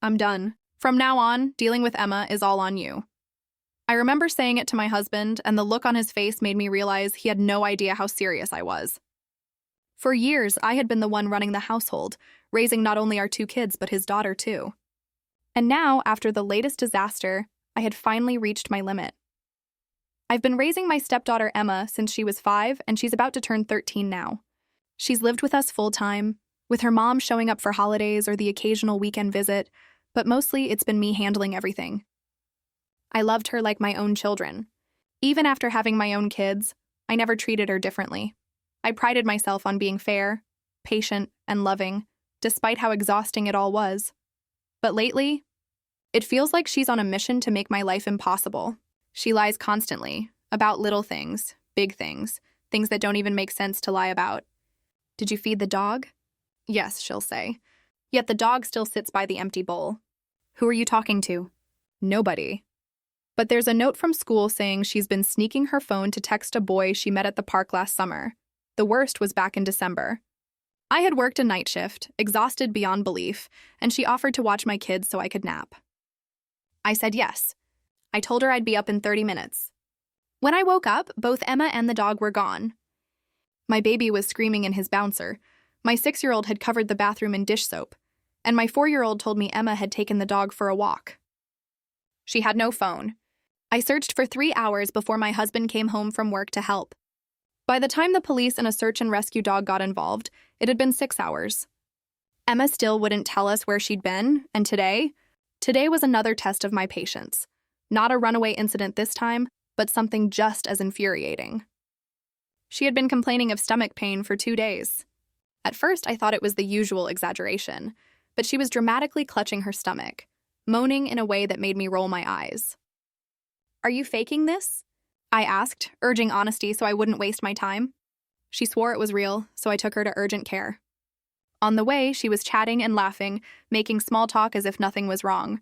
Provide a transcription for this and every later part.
I'm done. From now on, dealing with Emma is all on you. I remember saying it to my husband, and the look on his face made me realize he had no idea how serious I was. For years, I had been the one running the household, raising not only our 2 kids, but his daughter too. And now, after the latest disaster, I had finally reached my limit. I've been raising my stepdaughter Emma since she was 5, and she's about to turn 13 now. She's lived with us full-time, with her mom showing up for holidays or the occasional weekend visit, but mostly it's been me handling everything. I loved her like my own children. Even after having my own kids, I never treated her differently. I prided myself on being fair, patient, and loving, despite how exhausting it all was. But lately, it feels like she's on a mission to make my life impossible. She lies constantly, about little things, big things, things that don't even make sense to lie about. Did you feed the dog? Yes, she'll say. Yet the dog still sits by the empty bowl. Who are you talking to? Nobody. But there's a note from school saying she's been sneaking her phone to text a boy she met at the park last summer. The worst was back in December. I had worked a night shift, exhausted beyond belief, and she offered to watch my kids so I could nap. I said yes. I told her I'd be up in 30 minutes. When I woke up, both Emma and the dog were gone. My baby was screaming in his bouncer. My 6-year-old had covered the bathroom in dish soap, and my 4-year-old told me Emma had taken the dog for a walk. She had no phone. I searched for 3 hours before my husband came home from work to help. By the time the police and a search and rescue dog got involved, it had been 6 hours. Emma still wouldn't tell us where she'd been, and today was another test of my patience. Not a runaway incident this time, but something just as infuriating. She had been complaining of stomach pain for 2 days. At first, I thought it was the usual exaggeration, but she was dramatically clutching her stomach, moaning in a way that made me roll my eyes. "Are you faking this?" I asked, urging honesty so I wouldn't waste my time. She swore it was real, so I took her to urgent care. On the way, she was chatting and laughing, making small talk as if nothing was wrong.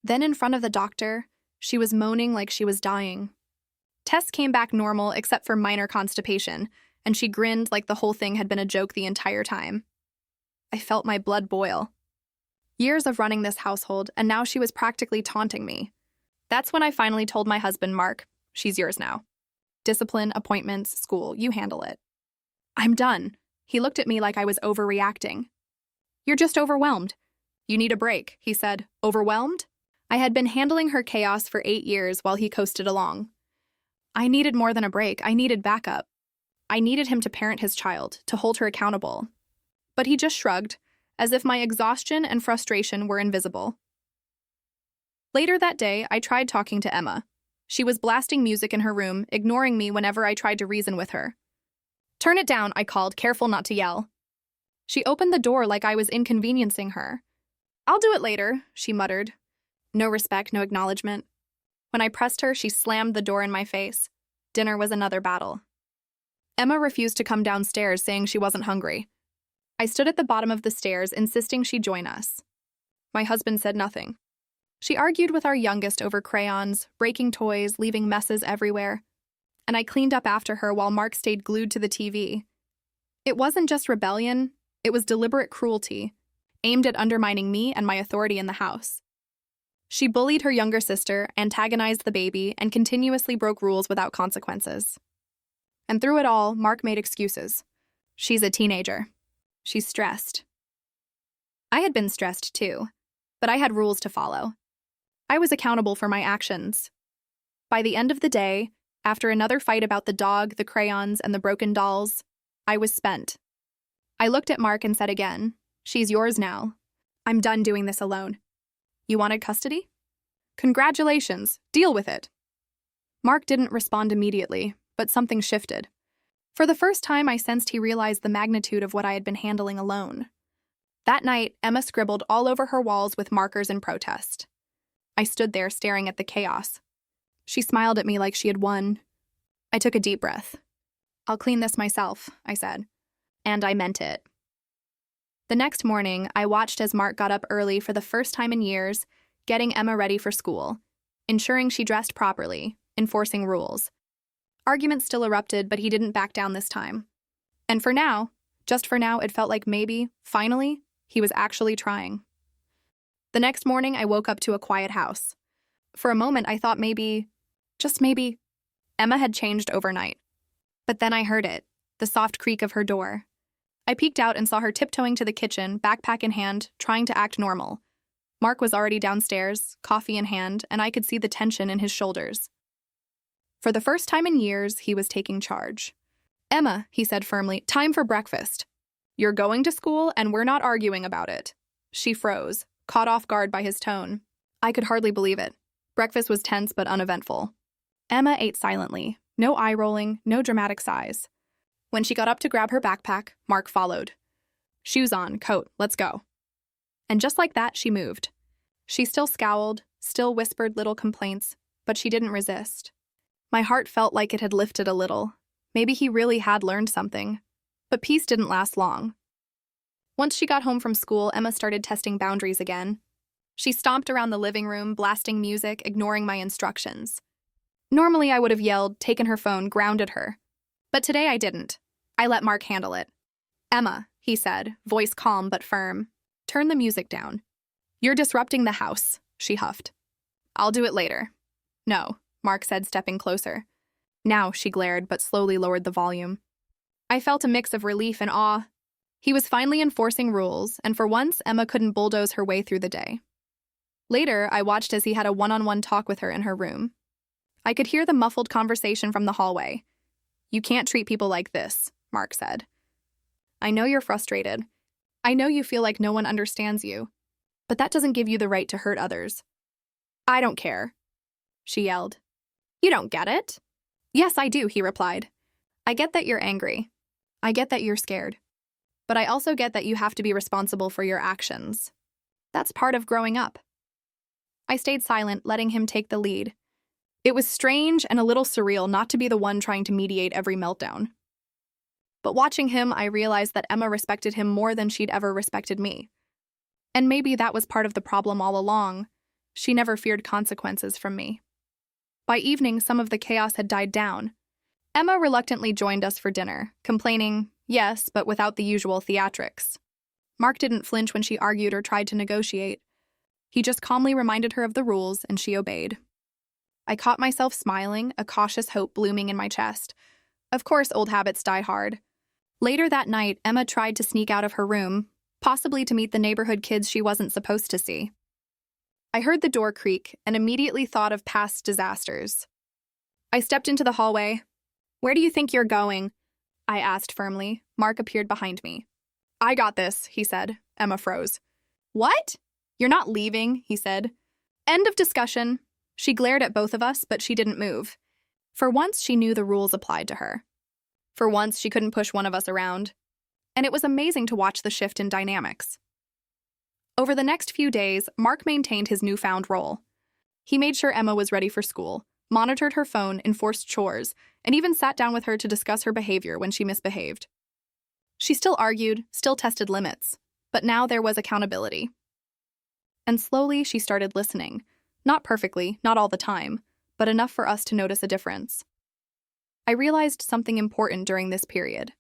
Then in front of the doctor, she was moaning like she was dying. Tests came back normal except for minor constipation, and she grinned like the whole thing had been a joke the entire time. I felt my blood boil. Years of running this household, and now she was practically taunting me. That's when I finally told my husband, Mark, she's yours now. Discipline, appointments, school, you handle it. I'm done. He looked at me like I was overreacting. You're just overwhelmed. You need a break, he said. Overwhelmed? I had been handling her chaos for 8 years while he coasted along. I needed more than a break. I needed backup. I needed him to parent his child, to hold her accountable. But he just shrugged, as if my exhaustion and frustration were invisible. Later that day, I tried talking to Emma. She was blasting music in her room, ignoring me whenever I tried to reason with her. "Turn it down," I called, careful not to yell. She opened the door like I was inconveniencing her. "I'll do it later," she muttered. No respect, no acknowledgement. When I pressed her, she slammed the door in my face. Dinner was another battle. Emma refused to come downstairs, saying she wasn't hungry. I stood at the bottom of the stairs, insisting she join us. My husband said nothing. She argued with our youngest over crayons, breaking toys, leaving messes everywhere. And I cleaned up after her while Mark stayed glued to the TV. It wasn't just rebellion, it was deliberate cruelty, aimed at undermining me and my authority in the house. She bullied her younger sister, antagonized the baby, and continuously broke rules without consequences. And through it all, Mark made excuses. She's a teenager. She's stressed. I had been stressed too, but I had rules to follow. I was accountable for my actions. By the end of the day, after another fight about the dog, the crayons, and the broken dolls, I was spent. I looked at Mark and said again, "She's yours now. I'm done doing this alone. You wanted custody? Congratulations, deal with it." Mark didn't respond immediately, but something shifted. For the first time, I sensed he realized the magnitude of what I had been handling alone. That night, Emma scribbled all over her walls with markers in protest. I stood there staring at the chaos. She smiled at me like she had won. I took a deep breath. "I'll clean this myself," I said. And I meant it. The next morning, I watched as Mark got up early for the first time in years, getting Emma ready for school, ensuring she dressed properly, enforcing rules. Arguments still erupted, but he didn't back down this time. And for now, just for now, it felt like maybe, finally, he was actually trying. The next morning, I woke up to a quiet house. For a moment, I thought maybe, just maybe, Emma had changed overnight. But then I heard it, the soft creak of her door. I peeked out and saw her tiptoeing to the kitchen, backpack in hand, trying to act normal. Mark was already downstairs, coffee in hand, and I could see the tension in his shoulders. For the first time in years, he was taking charge. "Emma," he said firmly, "time for breakfast. You're going to school, and we're not arguing about it." She froze, caught off guard by his tone. I could hardly believe it. Breakfast was tense but uneventful. Emma ate silently, no eye-rolling, no dramatic sighs. When she got up to grab her backpack, Mark followed. "Shoes on, coat, let's go." And just like that, she moved. She still scowled, still whispered little complaints, but she didn't resist. My heart felt like it had lifted a little. Maybe he really had learned something. But peace didn't last long. Once she got home from school, Emma started testing boundaries again. She stomped around the living room, blasting music, ignoring my instructions. Normally, I would have yelled, taken her phone, grounded her. But today I didn't. I let Mark handle it. "Emma," he said, voice calm but firm, "turn the music down." "You're disrupting the house," she huffed. "I'll do it later." "No," Mark said, stepping closer. "Now," she glared, but slowly lowered the volume. I felt a mix of relief and awe. He was finally enforcing rules, and for once, Emma couldn't bulldoze her way through the day. Later, I watched as he had a one-on-one talk with her in her room. I could hear the muffled conversation from the hallway. "You can't treat people like this," Mark said. "I know you're frustrated. I know you feel like no one understands you. But that doesn't give you the right to hurt others." "I don't care," she yelled. "You don't get it?" "Yes, I do," he replied. "I get that you're angry. I get that you're scared. But I also get that you have to be responsible for your actions. That's part of growing up." I stayed silent, letting him take the lead. It was strange and a little surreal not to be the one trying to mediate every meltdown. But watching him, I realized that Emma respected him more than she'd ever respected me. And maybe that was part of the problem all along. She never feared consequences from me. By evening, some of the chaos had died down. Emma reluctantly joined us for dinner, complaining, yes, but without the usual theatrics. Mark didn't flinch when she argued or tried to negotiate. He just calmly reminded her of the rules, and she obeyed. I caught myself smiling, a cautious hope blooming in my chest. Of course, old habits die hard. Later that night, Emma tried to sneak out of her room, possibly to meet the neighborhood kids she wasn't supposed to see. I heard the door creak and immediately thought of past disasters. I stepped into the hallway. "Where do you think you're going?" I asked firmly. Mark appeared behind me. "I got this," he said. Emma froze. "What?" "You're not leaving," he said. End of discussion. She glared at both of us, but she didn't move. For once, she knew the rules applied to her. For once, she couldn't push one of us around. And it was amazing to watch the shift in dynamics. Over the next few days, Mark maintained his newfound role. He made sure Emma was ready for school, monitored her phone, enforced chores, and even sat down with her to discuss her behavior when she misbehaved. She still argued, still tested limits, but now there was accountability. And slowly, she started listening. Not perfectly, not all the time, but enough for us to notice a difference. I realized something important during this period.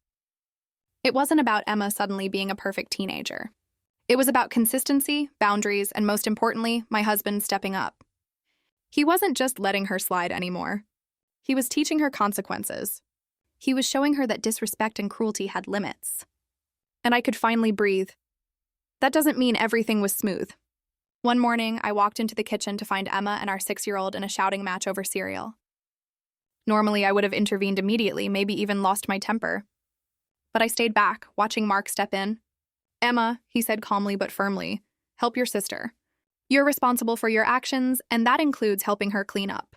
It wasn't about Emma suddenly being a perfect teenager. It was about consistency, boundaries, and most importantly, my husband stepping up. He wasn't just letting her slide anymore. He was teaching her consequences. He was showing her that disrespect and cruelty had limits. And I could finally breathe. That doesn't mean everything was smooth. One morning, I walked into the kitchen to find Emma and our 6-year-old in a shouting match over cereal. Normally, I would have intervened immediately, maybe even lost my temper. But I stayed back, watching Mark step in. "Emma," he said calmly but firmly, "help your sister. You're responsible for your actions, and that includes helping her clean up."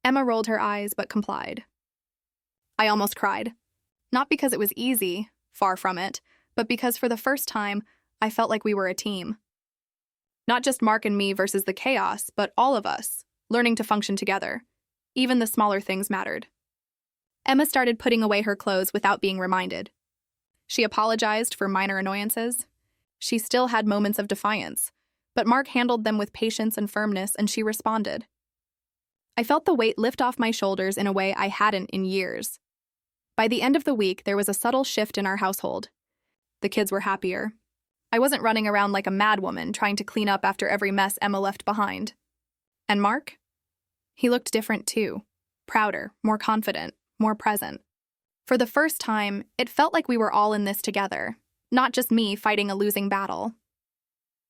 Emma rolled her eyes but complied. I almost cried. Not because it was easy, far from it, but because for the first time, I felt like we were a team. Not just Mark and me versus the chaos, but all of us, learning to function together. Even the smaller things mattered. Emma started putting away her clothes without being reminded. She apologized for minor annoyances. She still had moments of defiance, but Mark handled them with patience and firmness, and she responded. I felt the weight lift off my shoulders in a way I hadn't in years. By the end of the week, there was a subtle shift in our household. The kids were happier. I wasn't running around like a madwoman trying to clean up after every mess Emma left behind. And Mark? He looked different too. Prouder, more confident, more present. For the first time, it felt like we were all in this together, not just me fighting a losing battle.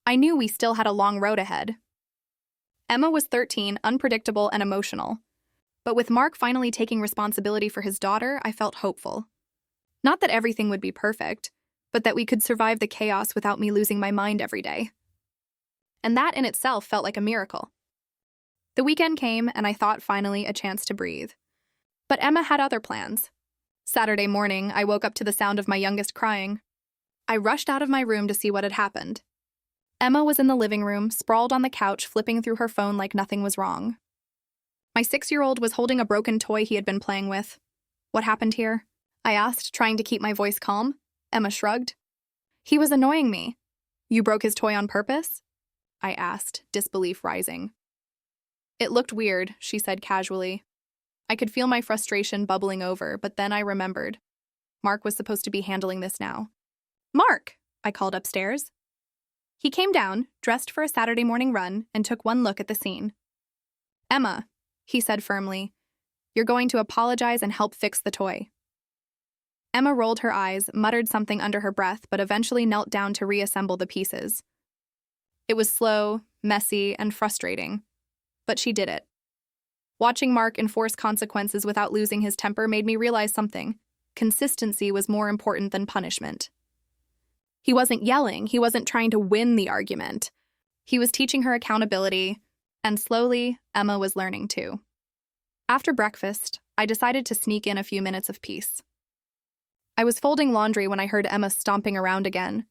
I knew we still had a long road ahead. Emma was 13, unpredictable and emotional. But with Mark finally taking responsibility for his daughter, I felt hopeful. Not that everything would be perfect, but that we could survive the chaos without me losing my mind every day. And that in itself felt like a miracle. The weekend came, and I thought finally a chance to breathe. But Emma had other plans. Saturday morning, I woke up to the sound of my youngest crying. I rushed out of my room to see what had happened. Emma was in the living room, sprawled on the couch, flipping through her phone like nothing was wrong. My 6-year-old was holding a broken toy he had been playing with. "What happened here?" I asked, trying to keep my voice calm. Emma shrugged. "He was annoying me." "You broke his toy on purpose?" I asked, disbelief rising. "It looked weird," she said casually. I could feel my frustration bubbling over, but then I remembered. Mark was supposed to be handling this now. "Mark!" I called upstairs. He came down, dressed for a Saturday morning run, and took one look at the scene. "Emma," he said firmly, "you're going to apologize and help fix the toy." Emma rolled her eyes, muttered something under her breath, but eventually knelt down to reassemble the pieces. It was slow, messy, and frustrating, but she did it. Watching Mark enforce consequences without losing his temper made me realize something. Consistency was more important than punishment. He wasn't yelling, he wasn't trying to win the argument. He was teaching her accountability, and slowly, Emma was learning too. After breakfast, I decided to sneak in a few minutes of peace. I was folding laundry when I heard Emma stomping around again.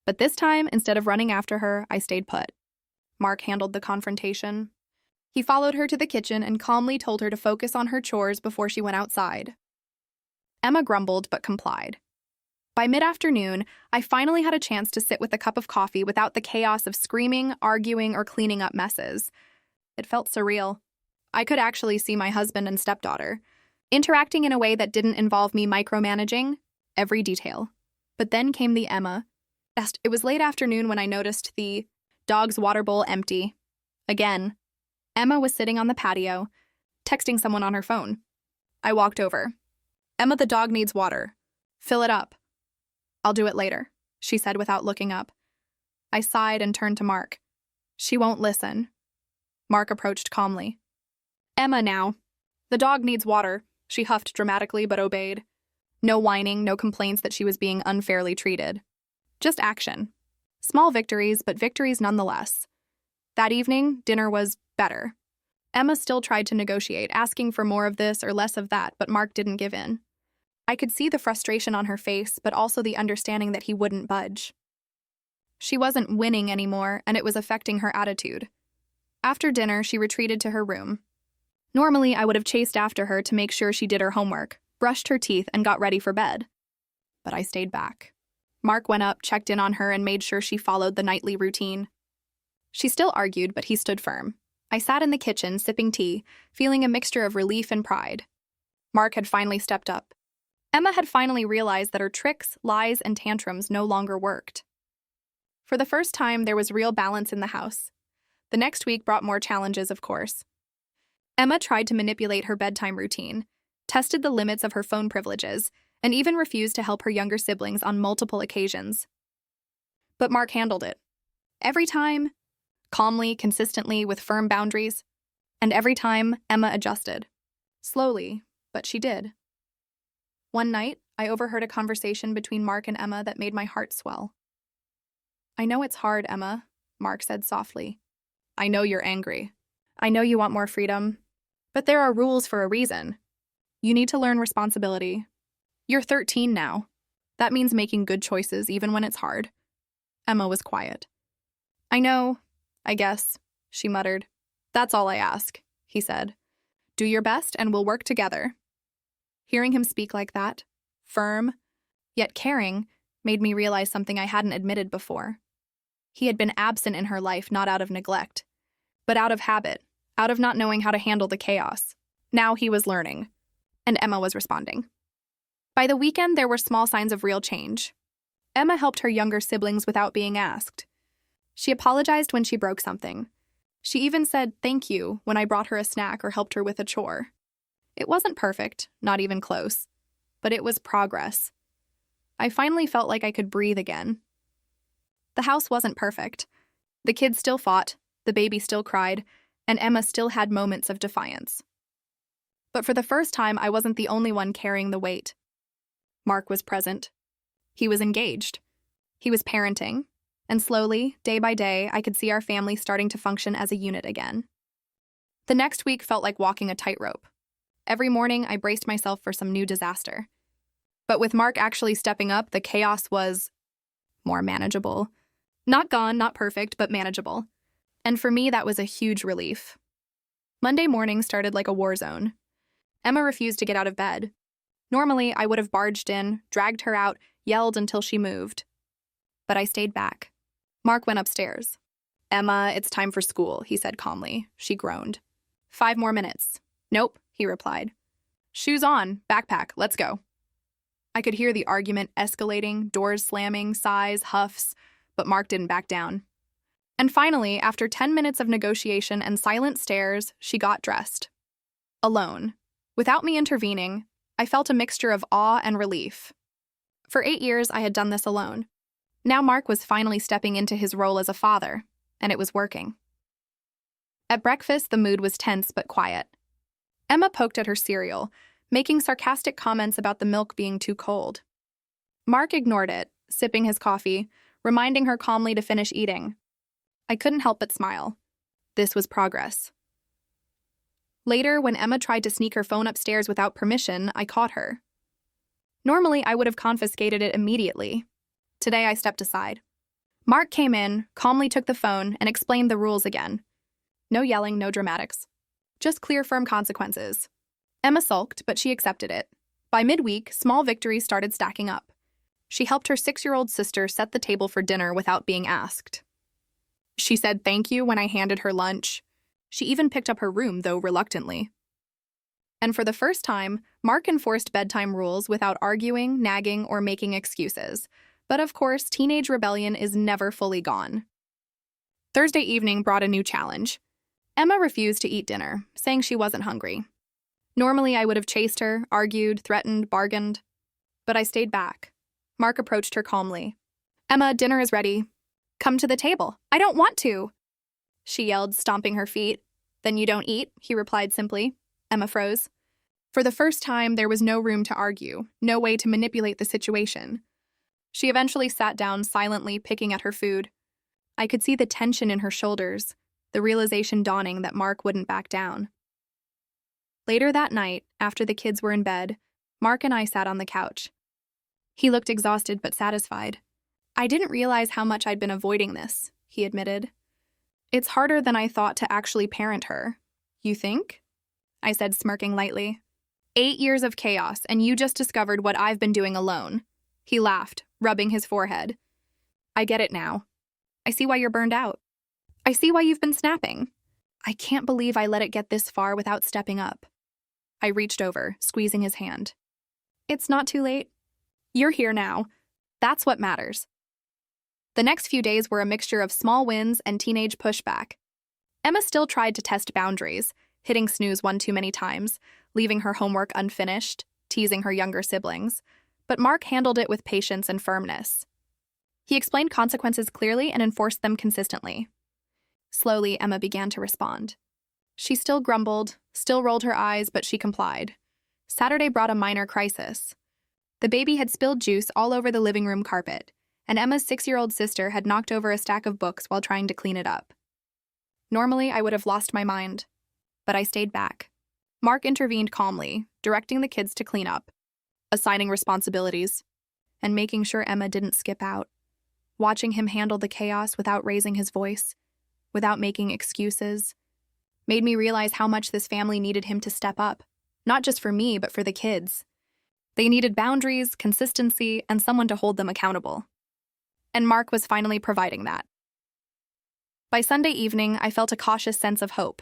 But this time, instead of running after her, I stayed put. Mark handled the confrontation. He followed her to the kitchen and calmly told her to focus on her chores before she went outside. Emma grumbled but complied. By mid-afternoon, I finally had a chance to sit with a cup of coffee without the chaos of screaming, arguing, or cleaning up messes. It felt surreal. I could actually see my husband and stepdaughter, interacting in a way that didn't involve me micromanaging every detail. But then came the Emma. It was late afternoon when I noticed the dog's water bowl empty. Again, Emma was sitting on the patio, texting someone on her phone. I walked over. "Emma, the dog needs water. Fill it up." "I'll do it later," she said without looking up. I sighed and turned to Mark. "She won't listen." Mark approached calmly. "Emma now. The dog needs water." She huffed dramatically but obeyed. No whining, no complaints that she was being unfairly treated. Just action. Small victories, but victories nonetheless. That evening, dinner was better. Emma still tried to negotiate, asking for more of this or less of that, but Mark didn't give in. I could see the frustration on her face, but also the understanding that he wouldn't budge. She wasn't winning anymore, and it was affecting her attitude. After dinner, she retreated to her room. Normally, I would have chased after her to make sure she did her homework, brushed her teeth, and got ready for bed. But I stayed back. Mark went up, checked in on her, and made sure she followed the nightly routine. She still argued, but he stood firm. I sat in the kitchen, sipping tea, feeling a mixture of relief and pride. Mark had finally stepped up. Emma had finally realized that her tricks, lies, and tantrums no longer worked. For the first time, there was real balance in the house. The next week brought more challenges, of course. Emma tried to manipulate her bedtime routine, tested the limits of her phone privileges, and even refused to help her younger siblings on multiple occasions. But Mark handled it. Every time, calmly, consistently, with firm boundaries. And every time, Emma adjusted. Slowly, but she did. One night, I overheard a conversation between Mark and Emma that made my heart swell. "I know it's hard, Emma," Mark said softly. "I know you're angry. I know you want more freedom. But there are rules for a reason. You need to learn responsibility. You're 13 now. That means making good choices even when it's hard." Emma was quiet. "I know, I guess," she muttered. "That's all I ask," he said. "Do your best and we'll work together." Hearing him speak like that, firm, yet caring, made me realize something I hadn't admitted before. He had been absent in her life not out of neglect, but out of habit, out of not knowing how to handle the chaos. Now he was learning, and Emma was responding. By the weekend, there were small signs of real change. Emma helped her younger siblings without being asked. She apologized when she broke something. She even said thank you when I brought her a snack or helped her with a chore. It wasn't perfect, not even close, but it was progress. I finally felt like I could breathe again. The house wasn't perfect. The kids still fought, the baby still cried, and Emma still had moments of defiance. But for the first time, I wasn't the only one carrying the weight. Mark was present. He was engaged. He was parenting. And slowly, day by day, I could see our family starting to function as a unit again. The next week felt like walking a tightrope. Every morning, I braced myself for some new disaster. But with Mark actually stepping up, the chaos was more manageable. Not gone, not perfect, but manageable. And for me, that was a huge relief. Monday morning started like a war zone. Emma refused to get out of bed. Normally, I would have barged in, dragged her out, yelled until she moved. But I stayed back. Mark went upstairs. "Emma, it's time for school," he said calmly. She groaned. 5 more minutes. "Nope," he replied. "Shoes on, backpack, let's go." I could hear the argument escalating, doors slamming, sighs, huffs, but Mark didn't back down. And finally, after 10 minutes of negotiation and silent stares, she got dressed. Alone. Without me intervening, I felt a mixture of awe and relief. For 8 years, I had done this alone. Now Mark was finally stepping into his role as a father, and it was working. At breakfast, the mood was tense but quiet. Emma poked at her cereal, making sarcastic comments about the milk being too cold. Mark ignored it, sipping his coffee, reminding her calmly to finish eating. I couldn't help but smile. This was progress. Later, when Emma tried to sneak her phone upstairs without permission, I caught her. Normally, I would have confiscated it immediately. Today, I stepped aside. Mark came in, calmly took the phone, and explained the rules again. No yelling, no dramatics. Just clear, firm consequences. Emma sulked, but she accepted it. By midweek, small victories started stacking up. She helped her 6-year-old sister set the table for dinner without being asked. She said thank you when I handed her lunch. She even picked up her room, though reluctantly. And for the first time, Mark enforced bedtime rules without arguing, nagging, or making excuses. But of course, teenage rebellion is never fully gone. Thursday evening brought a new challenge. Emma refused to eat dinner, saying she wasn't hungry. Normally, I would have chased her, argued, threatened, bargained. But I stayed back. Mark approached her calmly. "Emma, dinner is ready. Come to the table." "I don't want to," she yelled, stomping her feet. "Then you don't eat," he replied simply. Emma froze. For the first time, there was no room to argue, no way to manipulate the situation. She eventually sat down, silently picking at her food. I could see the tension in her shoulders, the realization dawning that Mark wouldn't back down. Later that night, after the kids were in bed, Mark and I sat on the couch. He looked exhausted but satisfied. "I didn't realize how much I'd been avoiding this," he admitted. "It's harder than I thought to actually parent her." "You think?" I said, smirking lightly. 8 years of chaos, and you just discovered what I've been doing alone." He laughed, rubbing his forehead. "I get it now. I see why you're burned out. I see why you've been snapping. I can't believe I let it get this far without stepping up." I reached over, squeezing his hand. "It's not too late. You're here now. That's what matters." The next few days were a mixture of small wins and teenage pushback. Emma still tried to test boundaries, hitting snooze one too many times, leaving her homework unfinished, teasing her younger siblings. But Mark handled it with patience and firmness. He explained consequences clearly and enforced them consistently. Slowly, Emma began to respond. She still grumbled, still rolled her eyes, but she complied. Saturday brought a minor crisis. The baby had spilled juice all over the living room carpet, and Emma's 6-year-old sister had knocked over a stack of books while trying to clean it up. Normally, I would have lost my mind, but I stayed back. Mark intervened calmly, directing the kids to clean up, assigning responsibilities, and making sure Emma didn't skip out. Watching him handle the chaos without raising his voice, without making excuses, made me realize how much this family needed him to step up, not just for me, but for the kids. They needed boundaries, consistency, and someone to hold them accountable. And Mark was finally providing that. By Sunday evening, I felt a cautious sense of hope.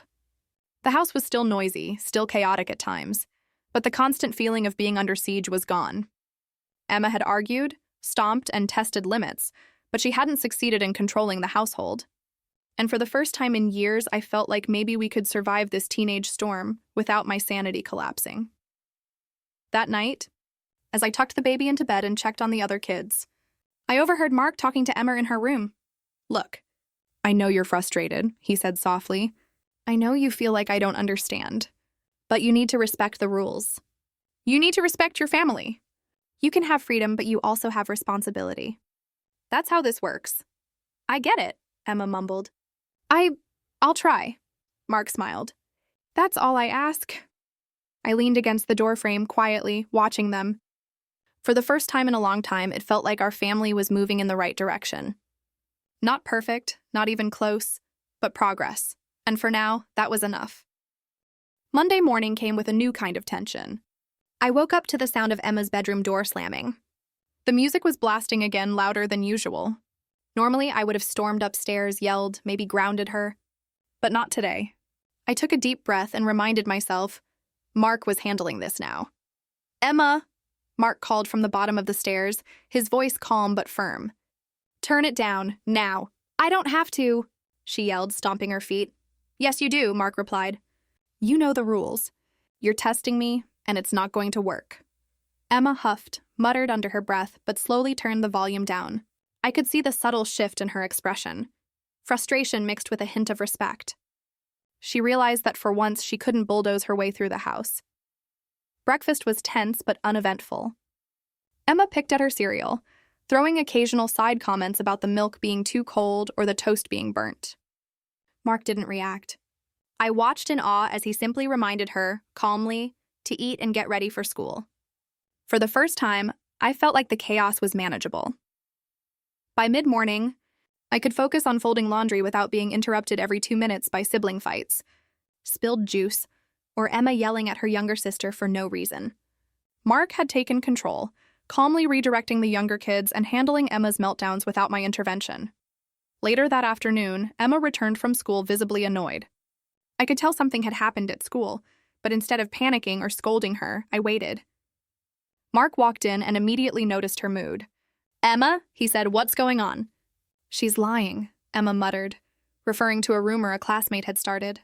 The house was still noisy, still chaotic at times, but the constant feeling of being under siege was gone. Emma had argued, stomped, and tested limits, but she hadn't succeeded in controlling the household. And for the first time in years, I felt like maybe we could survive this teenage storm without my sanity collapsing. That night, as I tucked the baby into bed and checked on the other kids, I overheard Mark talking to Emma in her room. "Look, I know you're frustrated," he said softly. "I know you feel like I don't understand, but you need to respect the rules. You need to respect your family. You can have freedom, but you also have responsibility. That's how this works." "I get it," Emma mumbled. I'll try," Mark smiled. "That's all I ask." I leaned against the doorframe quietly, watching them. For the first time in a long time, it felt like our family was moving in the right direction. Not perfect, not even close, but progress. And for now, that was enough. Monday morning came with a new kind of tension. I woke up to the sound of Emma's bedroom door slamming. The music was blasting again, louder than usual. Normally, I would have stormed upstairs, yelled, maybe grounded her. But not today. I took a deep breath and reminded myself, Mark was handling this now. "Emma," Mark called from the bottom of the stairs, his voice calm but firm. "Turn it down, now." "I don't have to," she yelled, stomping her feet. "Yes, you do," Mark replied. "You know the rules. You're testing me, and it's not going to work." Emma huffed, muttered under her breath, but slowly turned the volume down. I could see the subtle shift in her expression. Frustration mixed with a hint of respect. She realized that for once she couldn't bulldoze her way through the house. Breakfast was tense but uneventful. Emma picked at her cereal, throwing occasional side comments about the milk being too cold or the toast being burnt. Mark didn't react. I watched in awe as he simply reminded her, calmly, to eat and get ready for school. For the first time, I felt like the chaos was manageable. By mid-morning, I could focus on folding laundry without being interrupted every 2 minutes by sibling fights, spilled juice, or Emma yelling at her younger sister for no reason. Mark had taken control, calmly redirecting the younger kids and handling Emma's meltdowns without my intervention. Later that afternoon, Emma returned from school visibly annoyed. I could tell something had happened at school, but instead of panicking or scolding her, I waited. Mark walked in and immediately noticed her mood. "Emma," he said, "what's going on?" "She's lying," Emma muttered, referring to a rumor a classmate had started.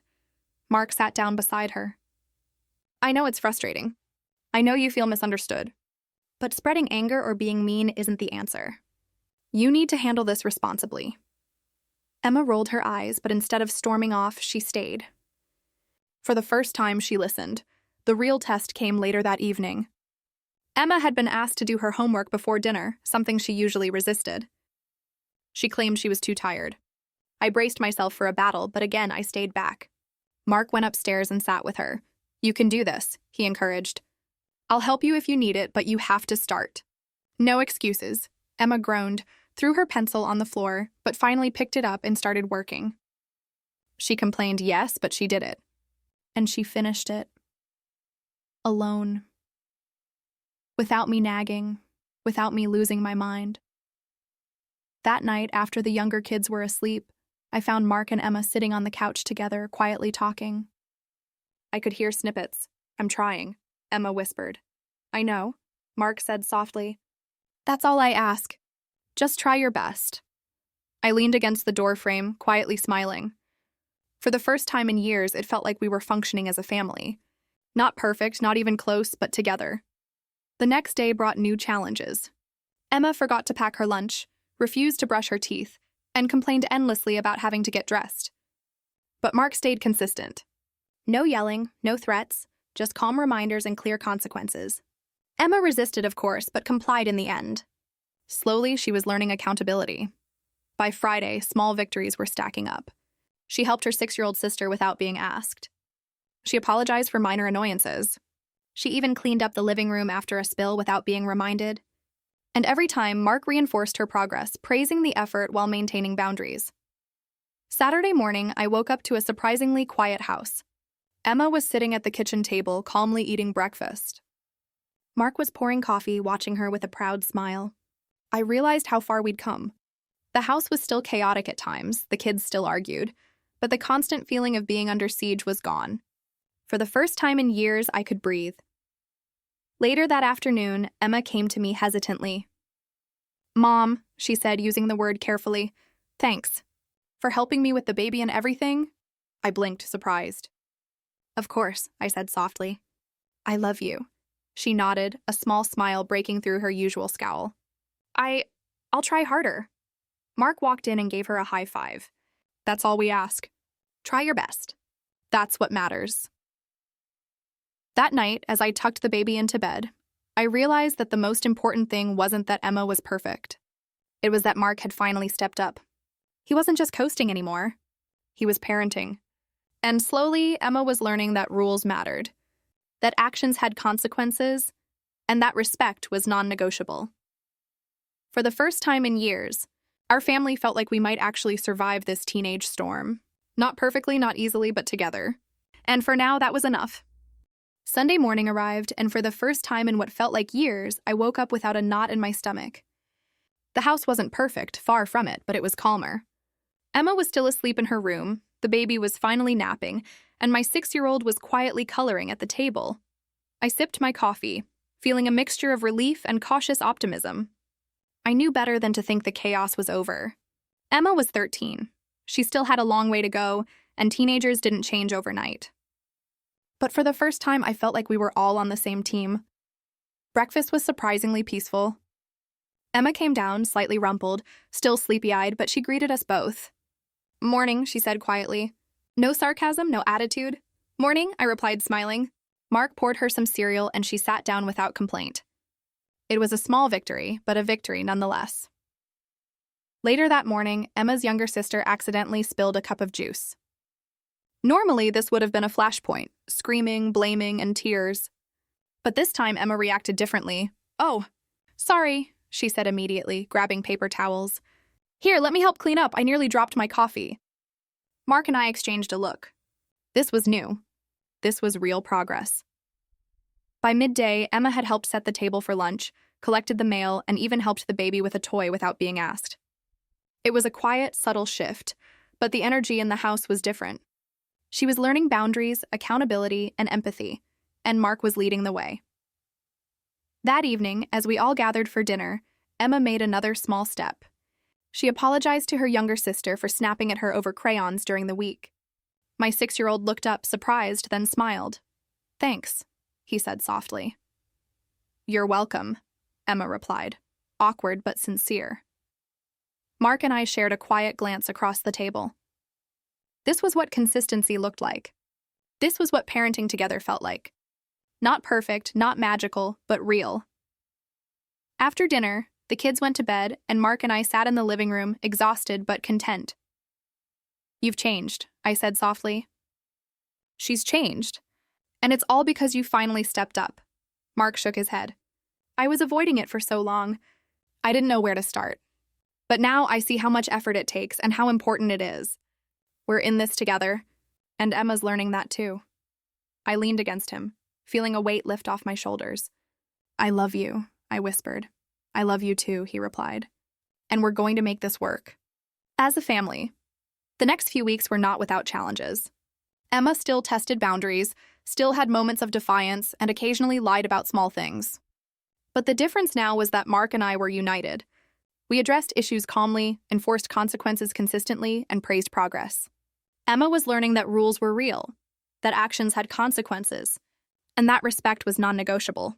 Mark sat down beside her. "I know it's frustrating. I know you feel misunderstood. But spreading anger or being mean isn't the answer. You need to handle this responsibly." Emma rolled her eyes, but instead of storming off, she stayed. For the first time, she listened. The real test came later that evening. Emma had been asked to do her homework before dinner, something she usually resisted. She claimed she was too tired. I braced myself for a battle, but again I stayed back. Mark went upstairs and sat with her. "You can do this," he encouraged. "I'll help you if you need it, but you have to start." "No excuses," Emma groaned, threw her pencil on the floor, but finally picked it up and started working. She complained, yes, but she did it. And she finished it. Alone. Without me nagging, without me losing my mind. That night, after the younger kids were asleep, I found Mark and Emma sitting on the couch together, quietly talking. I could hear snippets. "I'm trying," Emma whispered. "I know," Mark said softly. "That's all I ask. Just try your best." I leaned against the doorframe, quietly smiling. For the first time in years, it felt like we were functioning as a family. Not perfect, not even close, but together. The next day brought new challenges. Emma forgot to pack her lunch, refused to brush her teeth, and complained endlessly about having to get dressed. But Mark stayed consistent. No yelling, no threats, just calm reminders and clear consequences. Emma resisted, of course, but complied in the end. Slowly, she was learning accountability. By Friday, small victories were stacking up. She helped her 6-year-old sister without being asked. She apologized for minor annoyances. She even cleaned up the living room after a spill without being reminded. And every time, Mark reinforced her progress, praising the effort while maintaining boundaries. Saturday morning, I woke up to a surprisingly quiet house. Emma was sitting at the kitchen table, calmly eating breakfast. Mark was pouring coffee, watching her with a proud smile. I realized how far we'd come. The house was still chaotic at times, the kids still argued, but the constant feeling of being under siege was gone. For the first time in years, I could breathe. Later that afternoon, Emma came to me hesitantly. Mom, she said, using the word carefully. Thanks. For helping me with the baby and everything? I blinked, surprised. Of course, I said softly. I love you. She nodded, a small smile breaking through her usual scowl. I'll try harder. Mark walked in and gave her a high five. That's all we ask. Try your best. That's what matters. That night, as I tucked the baby into bed, I realized that the most important thing wasn't that Emma was perfect. It was that Mark had finally stepped up. He wasn't just coasting anymore. He was parenting. And slowly, Emma was learning that rules mattered, that actions had consequences, and that respect was non-negotiable. For the first time in years, our family felt like we might actually survive this teenage storm. Not perfectly, not easily, but together. And for now, that was enough. Sunday morning arrived, and for the first time in what felt like years, I woke up without a knot in my stomach. The house wasn't perfect, far from it, but it was calmer. Emma was still asleep in her room, the baby was finally napping, and my 6-year-old was quietly coloring at the table. I sipped my coffee, feeling a mixture of relief and cautious optimism. I knew better than to think the chaos was over. Emma was 13. She still had a long way to go, and teenagers didn't change overnight. But for the first time, I felt like we were all on the same team. Breakfast was surprisingly peaceful. Emma came down, slightly rumpled, still sleepy-eyed, but she greeted us both. Morning, she said quietly. No sarcasm, no attitude. Morning, I replied, smiling. Mark poured her some cereal, and she sat down without complaint. It was a small victory, but a victory nonetheless. Later that morning, Emma's younger sister accidentally spilled a cup of juice. Normally, this would have been a flashpoint, screaming, blaming, and tears. But this time, Emma reacted differently. Oh, sorry, she said immediately, grabbing paper towels. Here, let me help clean up. I nearly dropped my coffee. Mark and I exchanged a look. This was new. This was real progress. By midday, Emma had helped set the table for lunch, collected the mail, and even helped the baby with a toy without being asked. It was a quiet, subtle shift, but the energy in the house was different. She was learning boundaries, accountability, and empathy, and Mark was leading the way. That evening, as we all gathered for dinner, Emma made another small step. She apologized to her younger sister for snapping at her over crayons during the week. My 6-year-old looked up, surprised, then smiled. Thanks, he said softly. You're welcome, Emma replied, awkward but sincere. Mark and I shared a quiet glance across the table. This was what consistency looked like. This was what parenting together felt like. Not perfect, not magical, but real. After dinner, the kids went to bed, and Mark and I sat in the living room, exhausted but content. You've changed, I said softly. She's changed. And it's all because you finally stepped up. Mark shook his head. I was avoiding it for so long. I didn't know where to start. But now I see how much effort it takes and how important it is. We're in this together, and Emma's learning that too. I leaned against him, feeling a weight lift off my shoulders. I love you, I whispered. I love you too, he replied. And we're going to make this work. As a family, the next few weeks were not without challenges. Emma still tested boundaries, still had moments of defiance, and occasionally lied about small things. But the difference now was that Mark and I were united. We addressed issues calmly, enforced consequences consistently, and praised progress. Emma was learning that rules were real, that actions had consequences, and that respect was non-negotiable.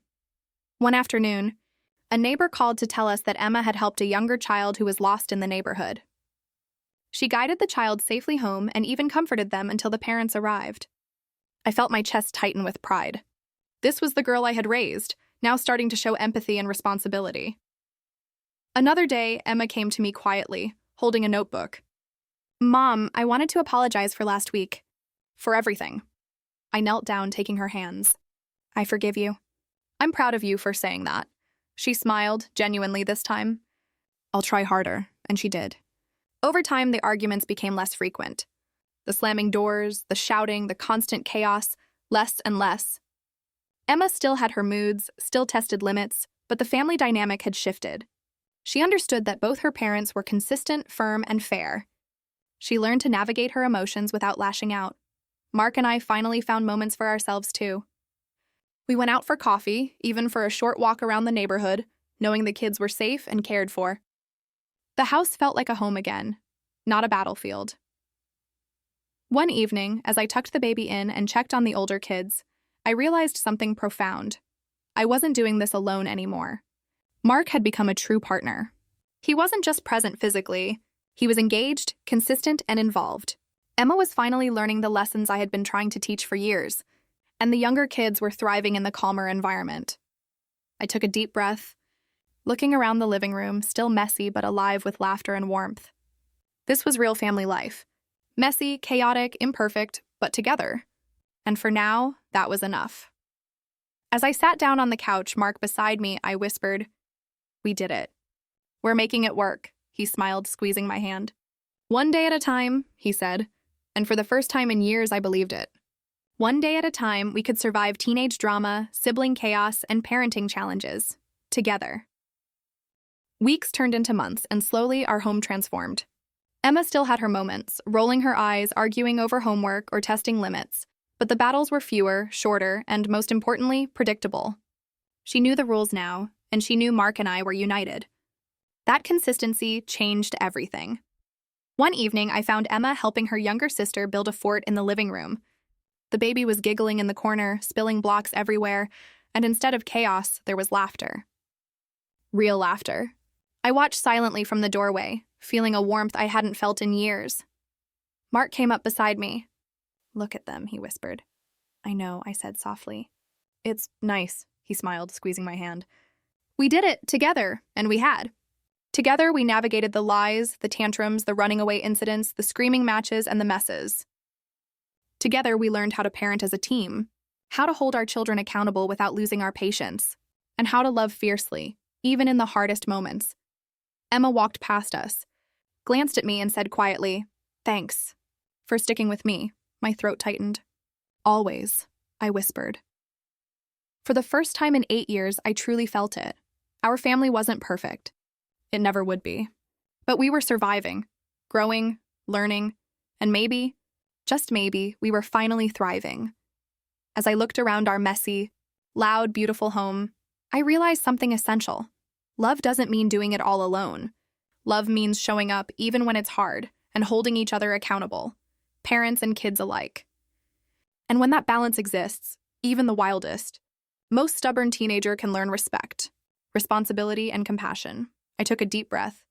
One afternoon, a neighbor called to tell us that Emma had helped a younger child who was lost in the neighborhood. She guided the child safely home and even comforted them until the parents arrived. I felt my chest tighten with pride. This was the girl I had raised, now starting to show empathy and responsibility. Another day, Emma came to me quietly, holding a notebook. Mom, I wanted to apologize for last week. For everything. I knelt down, taking her hands. I forgive you. I'm proud of you for saying that. She smiled, genuinely this time. I'll try harder, and she did. Over time, the arguments became less frequent. The slamming doors, the shouting, the constant chaos, less and less. Emma still had her moods, still tested limits, but the family dynamic had shifted. She understood that both her parents were consistent, firm, and fair. She learned to navigate her emotions without lashing out. Mark and I finally found moments for ourselves, too. We went out for coffee, even for a short walk around the neighborhood, knowing the kids were safe and cared for. The house felt like a home again, not a battlefield. One evening, as I tucked the baby in and checked on the older kids, I realized something profound. I wasn't doing this alone anymore. Mark had become a true partner. He wasn't just present physically, he was engaged, consistent, and involved. Emma was finally learning the lessons I had been trying to teach for years, and the younger kids were thriving in the calmer environment. I took a deep breath, looking around the living room, still messy but alive with laughter and warmth. This was real family life. Messy, chaotic, imperfect, but together. And for now, that was enough. As I sat down on the couch, Mark beside me, I whispered, "We did it. We're making it work," he smiled, squeezing my hand. "One day at a time," he said, and for the first time in years, I believed it. One day at a time, we could survive teenage drama, sibling chaos, and parenting challenges. Together. Weeks turned into months, and slowly our home transformed. Emma still had her moments, rolling her eyes, arguing over homework, or testing limits, but the battles were fewer, shorter, and most importantly, predictable. She knew the rules now, and she knew Mark and I were united. That consistency changed everything. One evening, I found Emma helping her younger sister build a fort in the living room. The baby was giggling in the corner, spilling blocks everywhere, and instead of chaos, there was laughter. Real laughter. I watched silently from the doorway, feeling a warmth I hadn't felt in years. Mark came up beside me. "Look at them," he whispered. "I know," I said softly. "It's nice," he smiled, squeezing my hand. We did it together, and we had. Together, we navigated the lies, the tantrums, the running away incidents, the screaming matches, and the messes. Together, we learned how to parent as a team, how to hold our children accountable without losing our patience, and how to love fiercely, even in the hardest moments. Emma walked past us, glanced at me, and said quietly, "Thanks for sticking with me." My throat tightened. "Always," I whispered. For the first time in 8 years, I truly felt it. Our family wasn't perfect. It never would be. But we were surviving, growing, learning, and maybe, just maybe, we were finally thriving. As I looked around our messy, loud, beautiful home, I realized something essential. Love doesn't mean doing it all alone. Love means showing up even when it's hard and holding each other accountable, parents and kids alike. And when that balance exists, even the wildest, most stubborn teenager can learn respect, responsibility, and compassion. I took a deep breath,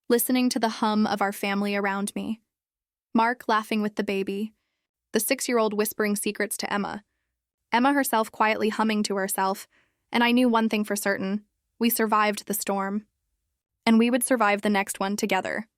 listening to the hum of our family around me. Mark laughing with the baby, the 6-year-old whispering secrets to Emma, Emma herself quietly humming to herself, and I knew one thing for certain: we survived the storm. And we would survive the next one together.